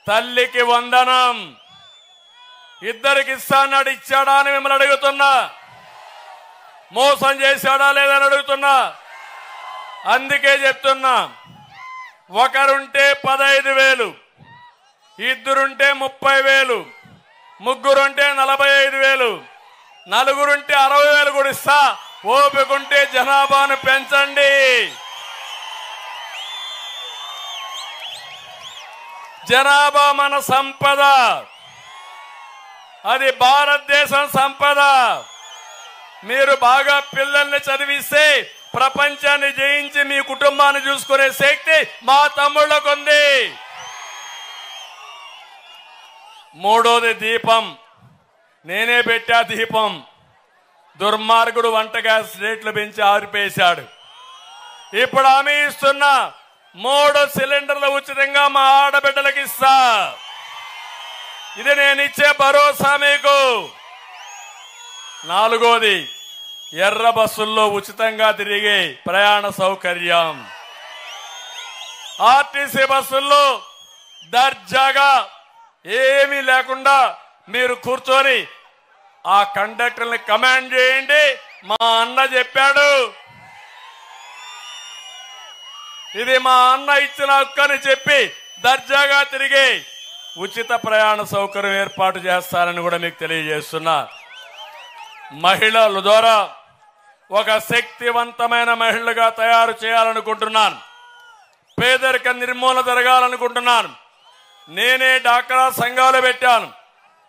తల్లికి వందనం ఇద్దరికి ఇస్తాన్నాడు, ఇచ్చాడా అని మిమ్మల్ని అడుగుతున్నా. మోసం చేశాడా లేదని అడుగుతున్నా. అందుకే చెప్తున్నా, ఒకరుంటే 15,000, ఇద్దరుంటే 30,000, ముగ్గురుంటే 45,000, నలుగురుంటే 60,000 కూడా ఇస్తా. ఓపికంటే జనాభాను పెంచండి. జనాభా మన సంపద, అది భారతదేశం సంపద. మీరు బాగా పిల్లల్ని చదివిస్తే ప్రపంచాన్ని జయించి మీ కుటుంబాన్ని చూసుకునే శక్తి మా తమ్ముళ్ళకు ఉంది. మూడోది దీపం. నేనే పెట్టా దీపం. దుర్మార్గుడు వంట గ్యాస్ రేట్లు పెంచి ఆరిపేశాడు. ఇప్పుడు హామీ ఇస్తున్నా, 3 సిలిండర్లు ఉచితంగా మా ఆడబిడ్డలకు ఇస్తా. ఇది నేను ఇచ్చే భరోసా మీకు. నాలుగోది, ఎర్ర బస్సుల్లో ఉచితంగా తిరిగే ప్రయాణ సౌకర్యం. ఆర్టీసీ బస్సుల్లో దర్జాగా ఏమీ లేకుండా మీరు కూర్చొని ఆ కండక్టర్ని కమాండ్ చేయండి. మా అన్న చెప్పాడు, ఇది మా అన్న ఇచ్చిన హక్కు అని చెప్పి దర్జాగా తిరిగి ఉచిత ప్రయాణ సౌకర్యం ఏర్పాటు చేస్తారని కూడా మీకు తెలియజేస్తున్నా. మహిళల ద్వారా ఒక శక్తివంతమైన మహిళగా తయారు చేయాలనుకుంటున్నాను. పేదరిక నిర్మూలన జరగాలనుకుంటున్నాను. నేనే డాక్రా సంఘాలు పెట్టాను.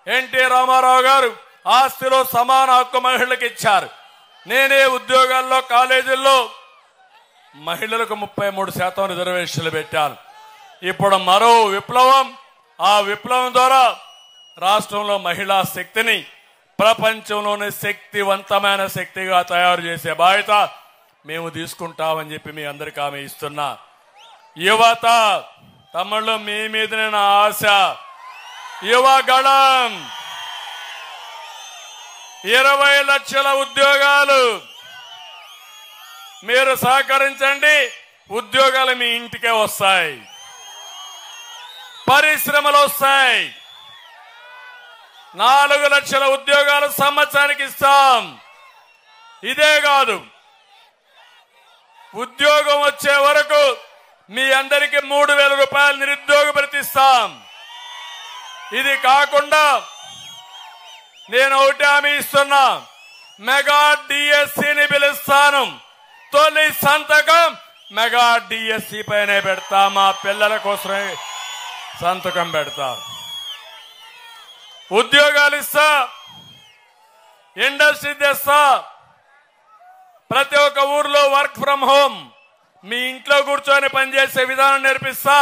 ఎన్టీ రామారావు గారు ఆస్తిలో సమాన హక్కు మహిళలకు ఇచ్చారు. నేనే ఉద్యోగాల్లో కాలేజీల్లో మహిళలకు 33% రిజర్వేషన్లు పెట్టాను. ఇప్పుడు మరో విప్లవం. ఆ విప్లవం ద్వారా రాష్ట్రంలో మహిళా శక్తిని ప్రపంచంలోనే శక్తివంతమైన శక్తిగా తయారు చేసే బాధ్యత మేము తీసుకుంటామని చెప్పి మీ అందరికీ హామీ ఇస్తున్నా. యువత తమ్ముళ్ళు, మీ మీదనే నా ఆశ. యువగళం 20 లక్షల ఉద్యోగాలు మీరు సహకరించండి. ఉద్యోగాలు మీ ఇంటికే వస్తాయి, పరిశ్రమలు వస్తాయి. 4 లక్షల ఉద్యోగాలు సంవత్సరానికి ఇస్తాం. ఇదే కాదు, ఉద్యోగం వచ్చే వరకు మీ అందరికీ 3,000 రూపాయలు నిరుద్యోగ భృతి ఇస్తాం. ఇది కాకుండా నేను ఒకటి హామీ ఇస్తున్నా, మెగా డిఎస్సిని పిలుస్తాను. తొలి సంతకం మెగా డిఎస్సి పైనే పెడతా. మా పిల్లల కోసమే సంతకం పెడతా. ఉద్యోగాలు ఇస్తా, ఇండస్ట్రీ తెస్తా. ప్రతి ఒక్క ఊర్లో వర్క్ ఫ్రం హోమ్, మీ ఇంట్లో కూర్చొని పనిచేసే విధానం నేర్పిస్తా.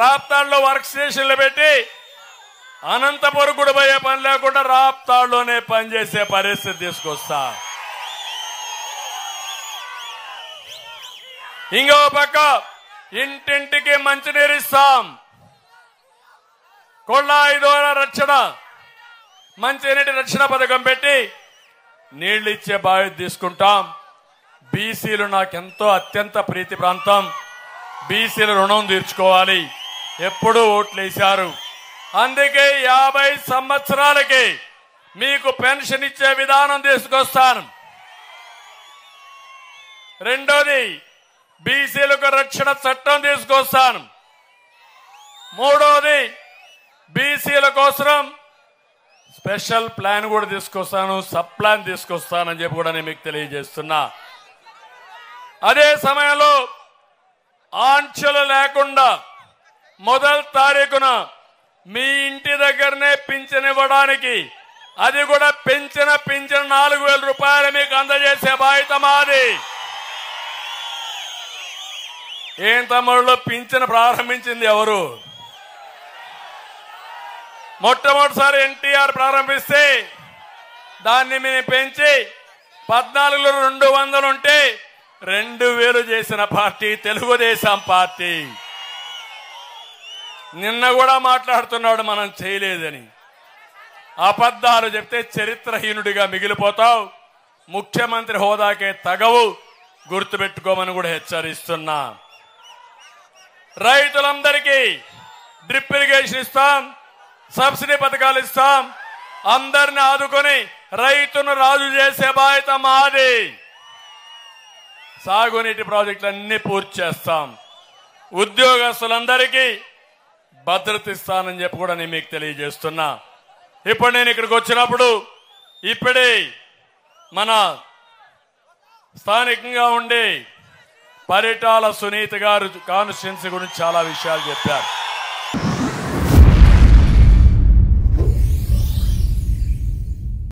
రాప్తాడులో వర్క్ స్టేషన్లు పెట్టి అనంతపురం కూడా పోయే పని లేకుండా రాప్తాడులోనే పనిచేసే పరిస్థితి తీసుకొస్తా. ఇంకో పక్క ఇంటింటికి మంచినీరు ఇస్తాం. కొళాయి ద్వారా రక్షణ, మంచినీటి రక్షణ పథకం పెట్టి నీళ్లు ఇచ్చే బాధ్యత తీసుకుంటాం. బీసీలు నాకెంతో అత్యంత ప్రీతి ప్రాంతం. బీసీలు రుణం తీర్చుకోవాలి. ఎప్పుడూ ఓట్లు వేశారు. అందుకే 50 సంవత్సరాలకి మీకు పెన్షన్ ఇచ్చే విధానం తీసుకొస్తాను. రెండోది, బీసీలకు రక్షణ చట్టం తీసుకొస్తాను. మూడోది, బీసీల కోసం స్పెషల్ ప్లాన్ కూడా తీసుకొస్తాను, సబ్ ప్లాన్ తీసుకొస్తానని చెప్పి కూడా నేను మీకు తెలియజేస్తున్నా. అదే సమయంలో ఆంక్షలు లేకుండా మొదటి తారీఖున మీ ఇంటి దగ్గరనే పింఛన్ ఇవ్వడానికి, అది కూడా పింఛన్ 4,000 రూపాయలు మీకు అందజేసే బాధ్యత మాది. ఏం తమ్ముళ్ళు, పింఛన్ ప్రారంభించింది ఎవరు? మొట్టమొదటిసారి ఎన్టీఆర్ ప్రారంభిస్తే దాన్ని మేము పెంచి 14లో 200 ఉంటే 2,000 చేసిన పార్టీ తెలుగుదేశం పార్టీ. నిన్న కూడా మాట్లాడుతున్నాడు మనం చేయలేదని. అబద్ధాలు చెప్తే చరిత్రహీనుడిగా మిగిలిపోతావు. ముఖ్యమంత్రి హోదాకే తగవు, గుర్తుపెట్టుకోమని కూడా హెచ్చరిస్తున్నా. రైతులందరికీ డ్రిప్ ఇరిగేషన్ ఇస్తాం, సబ్సిడీ పథకాలు ఇస్తాం. అందరిని ఆదుకొని రైతును రాజు చేసే బాధ్యత మాది. సాగునీటి ప్రాజెక్టులన్నీ పూర్తి చేస్తాం. ఉద్యోగస్తులందరికీ భద్రత ఇస్తానని చెప్పి కూడా నేను మీకు తెలియజేస్తున్నా. ఇప్పుడు నేను ఇక్కడికి వచ్చినప్పుడు ఇప్పుడే మన స్థానికంగా ఉండే పరిటాల సునీత గారు కాన్స్టిట్యున్సీ గురించి చాలా విషయాలు చెప్పారు.